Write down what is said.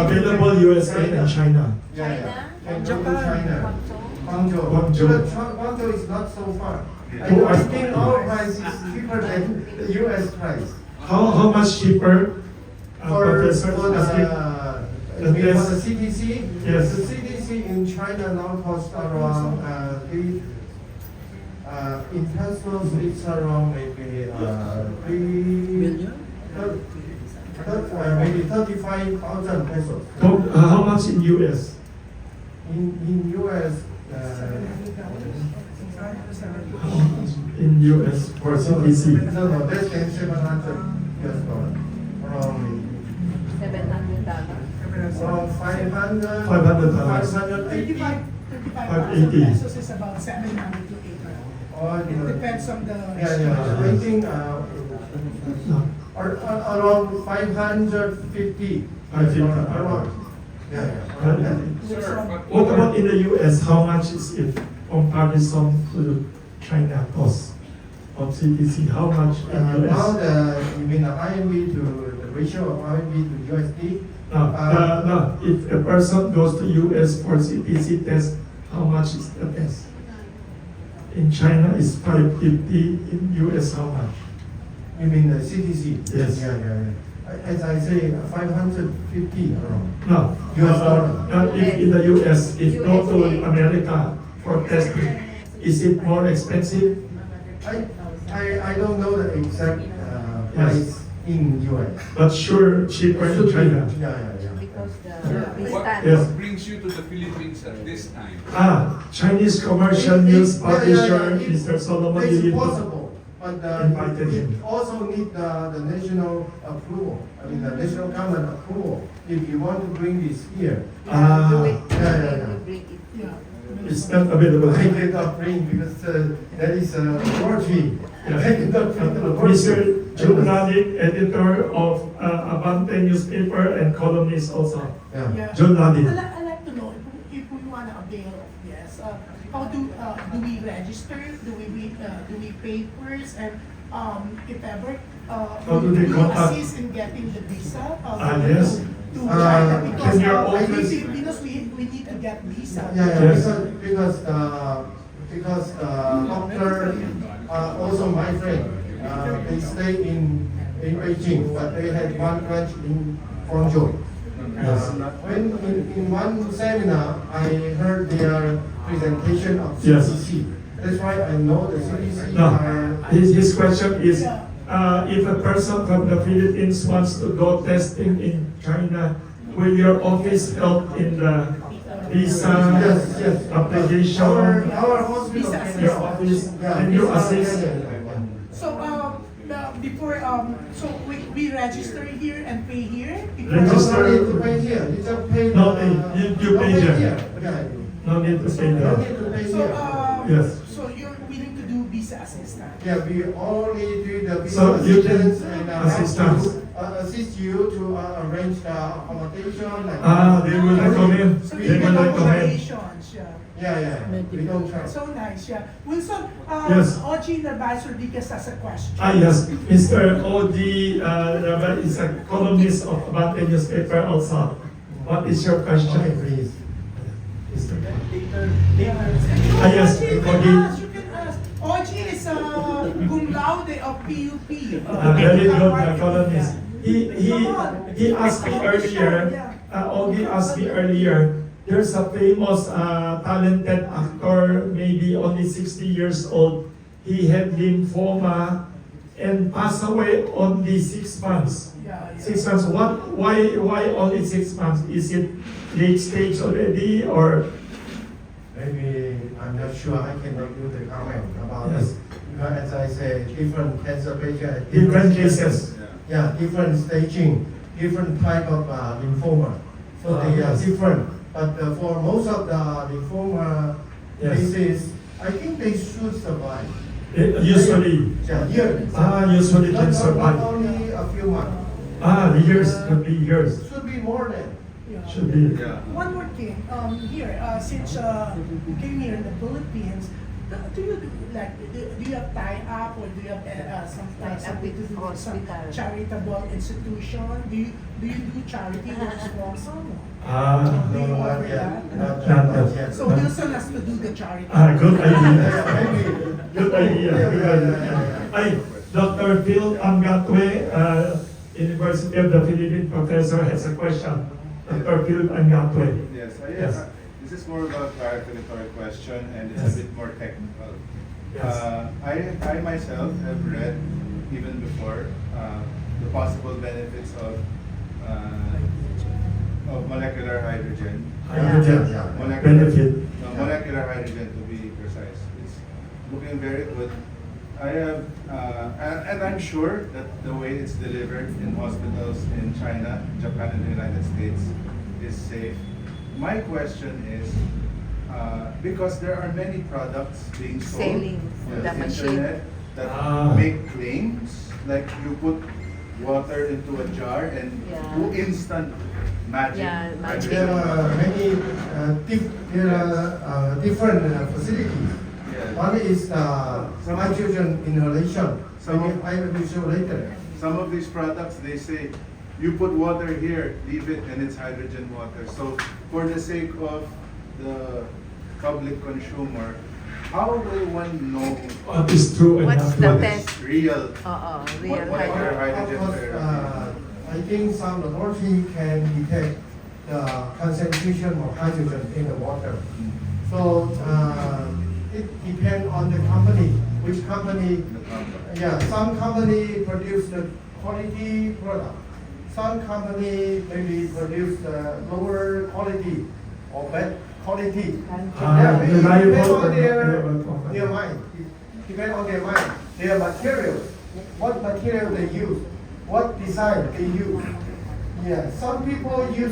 available USA and China. Yeah, yeah. Can go to Japan. China. Guangzhou. Guangzhou. Guangzhou. But Guangzou is not so far. To I us. think our price is cheaper than the US price. How much cheaper, For Professor? for Asking? the test. CDC, Yes. the CDC in China now costs around in pesos it's around maybe 3 maybe 35,000 pesos. How much in US? In US, How much in US for CDC? no, less than 700 US dollars. Around $700. 500, 500 580. 35,000 pesos is about 700 to 800. Or, It depends on the. yeah, I think No. around 550. 550. Around. Yeah. What about in the US? How much is it comparison to China cost of CDC? How much in Now US? you mean the IMV to the ratio of IMV to USD? No. If a person goes to US for CDC test, how much is the test? In China is 550. In US, how much? You mean the CDC? Yes. Yeah. As I say, 550 around. No. US dollar. If in the US, if go to America for testing, is it more expensive? I don't know the exact price in US. But sure, cheaper in China. Yeah. Because Yes. What brings you to the Philippines at this time? Chinese commercial news publisher, Mr. Solomon It's Yulito. possible, but Invited him. we also need the national approval. I mean, the national government approval. If you want to bring this here, do it. Yeah. Bring it. Yeah. It's not available. I cannot bring because that is a forgery. Yeah. I cannot bring the Mr. forgery. Jun Lalit, editor of Abante newspaper and columnist also. Yeah. Jun Lalit. I'd like to know if we want to avail of this, how do we register? Do we pay first? And if ever, How do they we contact? assist in getting the visa? Yes. To China Can because your I office- think because we need to get visa. Yeah, Yes. because doctor, also my friend, they stay in Beijing, but they had one branch in Guangzhou. Yes. When in one seminar, I heard their presentation of Yes. CDC. That's why I know the CDC No, are. his question is, if a person from the Philippines wants to go testing in China, will your office help in the visa Yes. application? Our hospital. Visa can- Your office, Yeah, can you visa- assist? yeah. So before so we register here and pay here. Register. No need to pay here. You just pay. No pay. You pay no here. Yeah. No need to pay No that. need to pay So here. Yes. so you're willing to do visa assistance. Yeah, we only do the visa So you can assistance and assistance. assist you to arrange the accommodation. They will recommend. So They we will get recommend. accommodations, yeah. Yeah. We don't charge. So nice, yeah. Wilson, Yes. Oji Advisor Diaz has a question. Yes, Mr. O.D. Rabat is a columnist of Abante newspaper also. What is your question? Okay, please. Mr. Yeah. Yes, Oji, you Oji. can ask, you can ask. Oji is cum laude of PUP. Very good columnist. He asked me earlier, Ogie asked me earlier, there's a famous talented actor, maybe only 60 years old. He had lymphoma and passed away only 6 months. Yeah. 6 months. Why only 6 months? Is it late stage already or? Maybe I'm not sure. I cannot do the comment about Yes. this. Because as I say, different cancer patients, Different cases. Yeah, different staging, different type of lymphoma. So they are Yes. different. But for most of the lymphoma Yes. cases, I think they should survive. Usually. Yeah, years. Usually can Not survive. only a few months. Years could be years. Should be more than. Yeah. Should be. Yeah. One more thing, here, since you came here in the Philippines, Do you do like do you have tie up or do you have sometimes something to do with some Hospital. charitable institution? Do you do charity works also? Ah, Do you No, offer not yet. that? Not yet. So Wilson has to do the charity. good idea. Maybe. Good idea. Good idea. Ay, Dr. Phil Angatwe, University of the Philippines professor, has a question. Dr. Phil Angatwe. Yes, Yes. this is more about clarificatory question and it's Yes. a bit more technical. Yes. I myself have read even before the possible benefits of molecular hydrogen. Hydrogen Yeah. benefit. Molecular hydrogen to be precise. It's looking very good. I have, and I'm sure that the way it's delivered in hospitals in China, Japan, and the United States is safe. My question is, because there are many products being sold Selling on the the machine. internet that Ah. make claims, like you put water into a jar and Yeah. do instant magic. Yeah, magic. There are many different facilities. Yes. One is hydrogen inhalation. I will show later. Some of these products, they say, you put water here, leave it, and it's hydrogen water. So for the sake of the public consumer, how will one know What is true and What's not the true? what test? is real? Real What- hydrogen. hydrogen Of course, therapy. I think some laboratory can detect the concentration of hydrogen in the water. So it depends on the company, which company. Yeah, some company produce the quality product. Some company maybe produce the lower quality or bad quality. Ah, It reliable depends or on not reliable. their mind. It depends on their mind. Their materials, what material they use, what design they use. Yeah, some people use